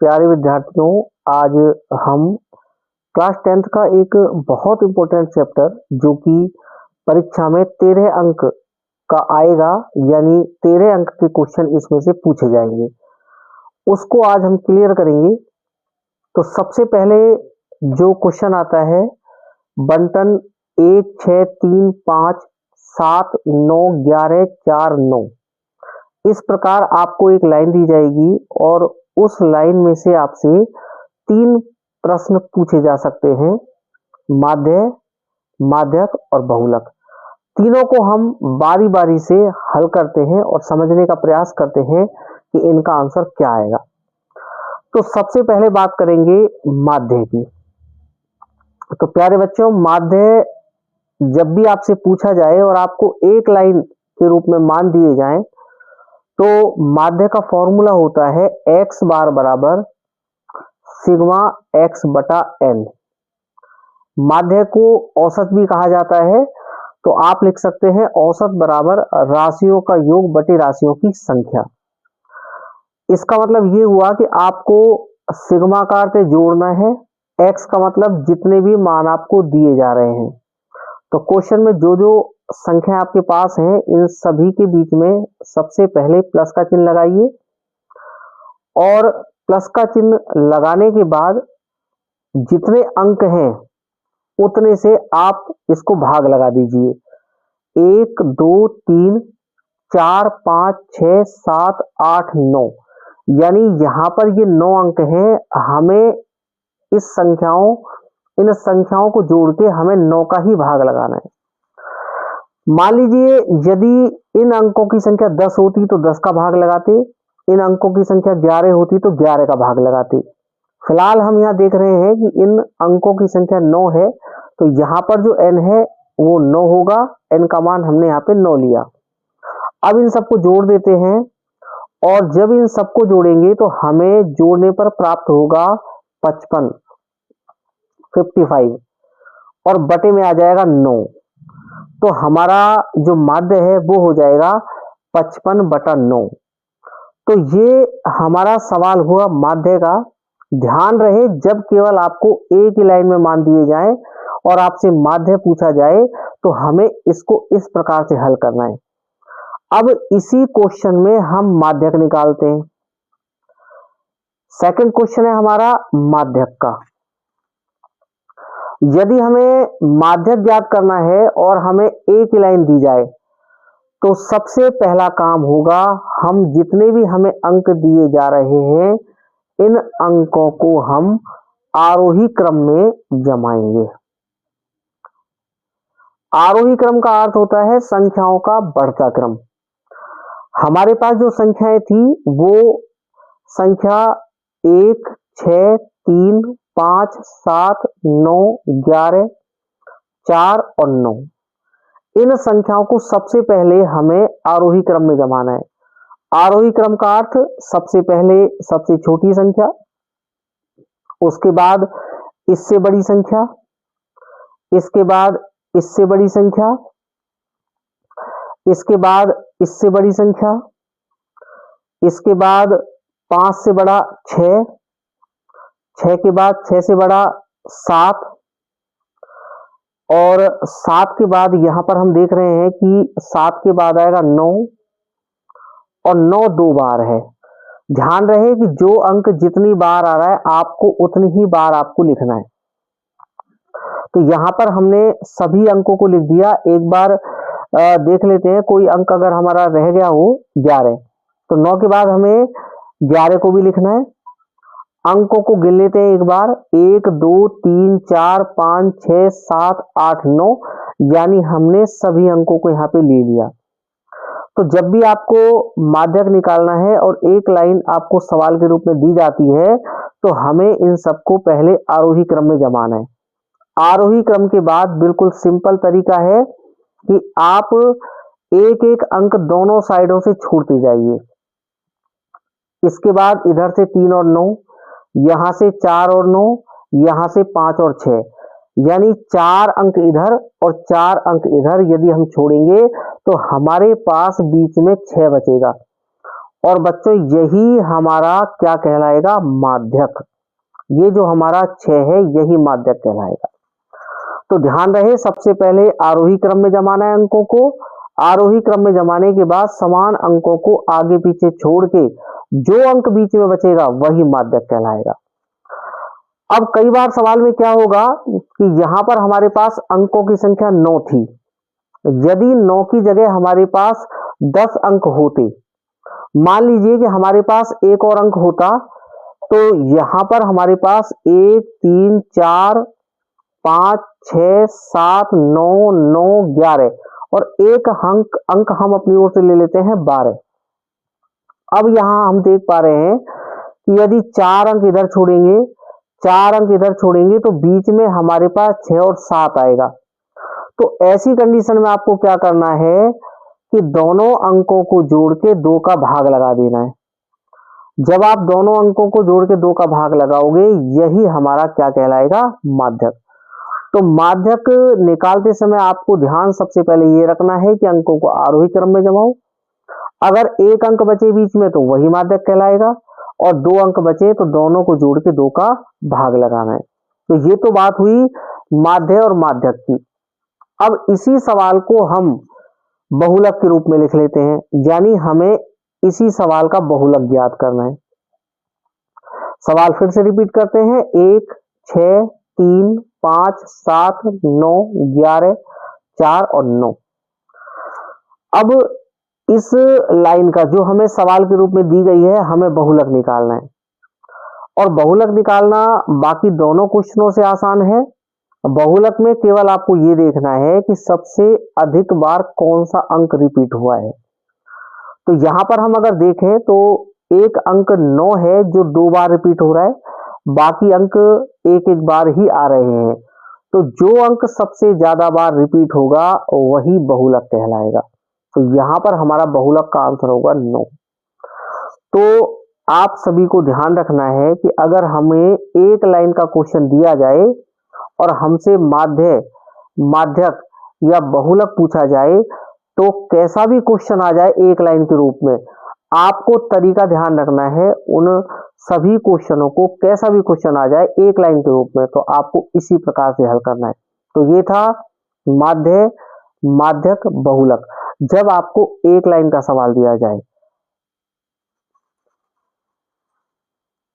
प्यारे विद्यार्थियों, आज हम क्लास 10th का एक बहुत इम्पोर्टेंट चैप्टर जो कि परीक्षा में 13 अंक का आएगा, यानी 13 अंक के क्वेश्चन इसमें से पूछे जाएंगे, उसको आज हम क्लियर करेंगे। तो सबसे पहले जो क्वेश्चन आता है बंटन 1, 6, 3, 5, 7, 9, 11, 4, 9, इस प्रकार आपको एक लाइन दी जाएगी और उस लाइन में से आपसे 3 प्रश्न पूछे जा सकते हैं, माध्य, माध्यक और बहुलक। तीनों को हम बारी बारी से हल करते हैं और समझने का प्रयास करते हैं कि इनका आंसर क्या आएगा। तो सबसे पहले बात करेंगे माध्य की। तो प्यारे बच्चों, माध्य जब भी आपसे पूछा जाए और आपको एक लाइन के रूप में मान दिए जाएं, तो माध्य का फॉर्मूला होता है x बार बराबर सिग्मा x बटा n। माध्य को औसत भी कहा जाता है, तो आप लिख सकते हैं औसत बराबर राशियों का योग बटे राशियों की संख्या। इसका मतलब ये हुआ कि आपको सिग्मा का अर्थ जोड़ना है, x का मतलब जितने भी मान आपको दिए जा रहे हैं। तो क्वेश्चन में जो जो संख्या आपके पास है, इन सभी के बीच में सबसे पहले प्लस का चिन्ह लगाइए और प्लस का चिन्ह लगाने के बाद जितने अंक हैं उतने से आप इसको भाग लगा दीजिए। 1, 2, 3, 4, 5, 6, 7, 8, 9, यानी यहां पर ये 9 अंक हैं। हमें इन संख्याओं को जोड़ के हमें 9 का ही भाग लगाना है। मान लीजिए यदि इन अंकों की संख्या 10 होती तो 10 का भाग लगाते, इन अंकों की संख्या 11 होती तो 11 का भाग लगाते। फिलहाल हम यहाँ देख रहे हैं कि इन अंकों की संख्या 9 है, तो यहाँ पर जो n है वो 9 होगा। n का मान हमने यहाँ पे 9 लिया। अब इन सबको जोड़ देते हैं और जब इन सबको जोड़ेंगे तो हमें जोड़ने पर प्राप्त होगा 55 और बटे में आ जाएगा 9। तो हमारा जो माध्य है वो हो जाएगा 55 बटा 9। तो ये हमारा सवाल हुआ माध्य का। ध्यान रहे, जब केवल आपको एक ही लाइन में मान दिए जाएं और आपसे माध्य पूछा जाए तो हमें इसको इस प्रकार से हल करना है। अब इसी क्वेश्चन में हम माध्यक निकालते हैं। सेकंड क्वेश्चन है हमारा माध्यक का। यदि हमें माध्यक ज्ञात करना है और हमें एक ही लाइन दी जाए तो सबसे पहला काम होगा, हम जितने भी हमें अंक दिए जा रहे हैं इन अंकों को हम आरोही क्रम में जमाएंगे। आरोही क्रम का अर्थ होता है संख्याओं का बढ़ता क्रम। हमारे पास जो संख्याएं थी वो संख्या 1, 6, 3, 5, 7, 9, 11, 4 और 9, इन संख्याओं को सबसे पहले हमें आरोही क्रम में जमाना है। आरोही क्रम का अर्थ सबसे पहले सबसे छोटी संख्या, उसके बाद इससे बड़ी संख्या, इसके बाद इससे बड़ी संख्या, इसके बाद इससे बड़ी संख्या, इसके बाद 5 से बड़ा 6, 6 के बाद 6 से बड़ा 7 और 7 के बाद यहां पर हम देख रहे हैं कि 7 के बाद आएगा 9 और 9 2 बार है। ध्यान रहे कि जो अंक जितनी बार आ रहा है आपको उतनी ही बार आपको लिखना है। तो यहां पर हमने सभी अंकों को लिख दिया। एक बार देख लेते हैं, कोई अंक अगर हमारा रह गया हो 11, तो 9 के बाद हमें 11 को भी लिखना है। अंकों को गिन लेते हैं एक बार, 1, 2, 3, 4, 5, 6, 7, 8, 9, यानी हमने सभी अंकों को यहाँ पे ले लिया। तो जब भी आपको माध्यक निकालना है और एक लाइन आपको सवाल के रूप में दी जाती है तो हमें इन सबको पहले आरोही क्रम में जमाना है। आरोही क्रम के बाद बिल्कुल सिंपल तरीका है कि आप एक एक अंक दोनों साइडों से छोड़ते जाइए। इसके बाद इधर से 3 और 9, यहां से 4 और 9, यहां से 5 और 6, यानी 4 अंक इधर और 4 अंक इधर यदि हम छोड़ेंगे तो हमारे पास बीच में 6 बचेगा और बच्चों यही हमारा क्या कहलाएगा, माध्यक। ये जो हमारा 6 है यही माध्यक कहलाएगा। तो ध्यान रहे, सबसे पहले आरोही क्रम में जमाना है अंकों को। आरोही क्रम में जमाने के बाद समान अंकों को आगे पीछे छोड़ के जो अंक बीच में बचेगा वही माध्यक कहलाएगा। अब कई बार सवाल में क्या होगा कि यहां पर हमारे पास अंकों की संख्या 9 थी। यदि 9 की जगह हमारे पास 10 अंक होते, मान लीजिए कि हमारे पास एक और अंक होता, तो यहां पर हमारे पास 1 3 4 5 6 7 9 9 11 और एक अंक हम अपनी ओर से ले लेते हैं 12। अब यहां हम देख पा रहे हैं कि यदि 4 अंक इधर छोड़ेंगे, 4 अंक इधर छोड़ेंगे तो बीच में हमारे पास 6 और 7 आएगा। तो ऐसी कंडीशन में आपको क्या करना है कि दोनों अंकों को जोड़ के 2 का भाग लगा देना है। जब आप दोनों अंकों को जोड़ के 2 का भाग लगाओगे, यही हमारा क्या कहलाएगा, माध्यक। तो माध्यक निकालते समय आपको ध्यान सबसे पहले ये रखना है कि अंकों को आरोही क्रम में जमाओ। अगर एक अंक बचे बीच में तो वही माध्यक कहलाएगा, और 2 अंक बचे तो दोनों को जोड़ के 2 का भाग लगाना है। तो ये तो बात हुई माध्य और माध्यक की। अब इसी सवाल को हम बहुलक के रूप में लिख लेते हैं, यानी हमें इसी सवाल का बहुलक ज्ञात करना है। सवाल फिर से रिपीट करते हैं, 1 6 3 5 7 9 11 4 और 9। अब इस लाइन का जो हमें सवाल के रूप में दी गई है, हमें बहुलक निकालना है। और बहुलक निकालना बाकी दोनों क्वेश्चनों से आसान है। बहुलक में केवल आपको ये देखना है कि सबसे अधिक बार कौन सा अंक रिपीट हुआ है। तो यहां पर हम अगर देखें तो एक अंक 9 है जो 2 बार रिपीट हो रहा है, बाकी अंक एक एक बार ही आ रहे हैं। तो जो अंक सबसे ज्यादा बार रिपीट होगा वही बहुलक कहलाएगा। तो यहां पर हमारा बहुलक का आंसर होगा 9। तो आप सभी को ध्यान रखना है कि अगर हमें एक लाइन का क्वेश्चन दिया जाए और हमसे माध्यक या बहुलक पूछा जाए, तो कैसा भी क्वेश्चन आ जाए एक लाइन के रूप में, आपको तरीका ध्यान रखना है उन सभी क्वेश्चनों को, कैसा भी क्वेश्चन आ जाए एक लाइन के रूप में, तो आपको इसी प्रकार से हल करना है। तो ये था माध्यक बहुलक, जब आपको एक लाइन का सवाल दिया जाए।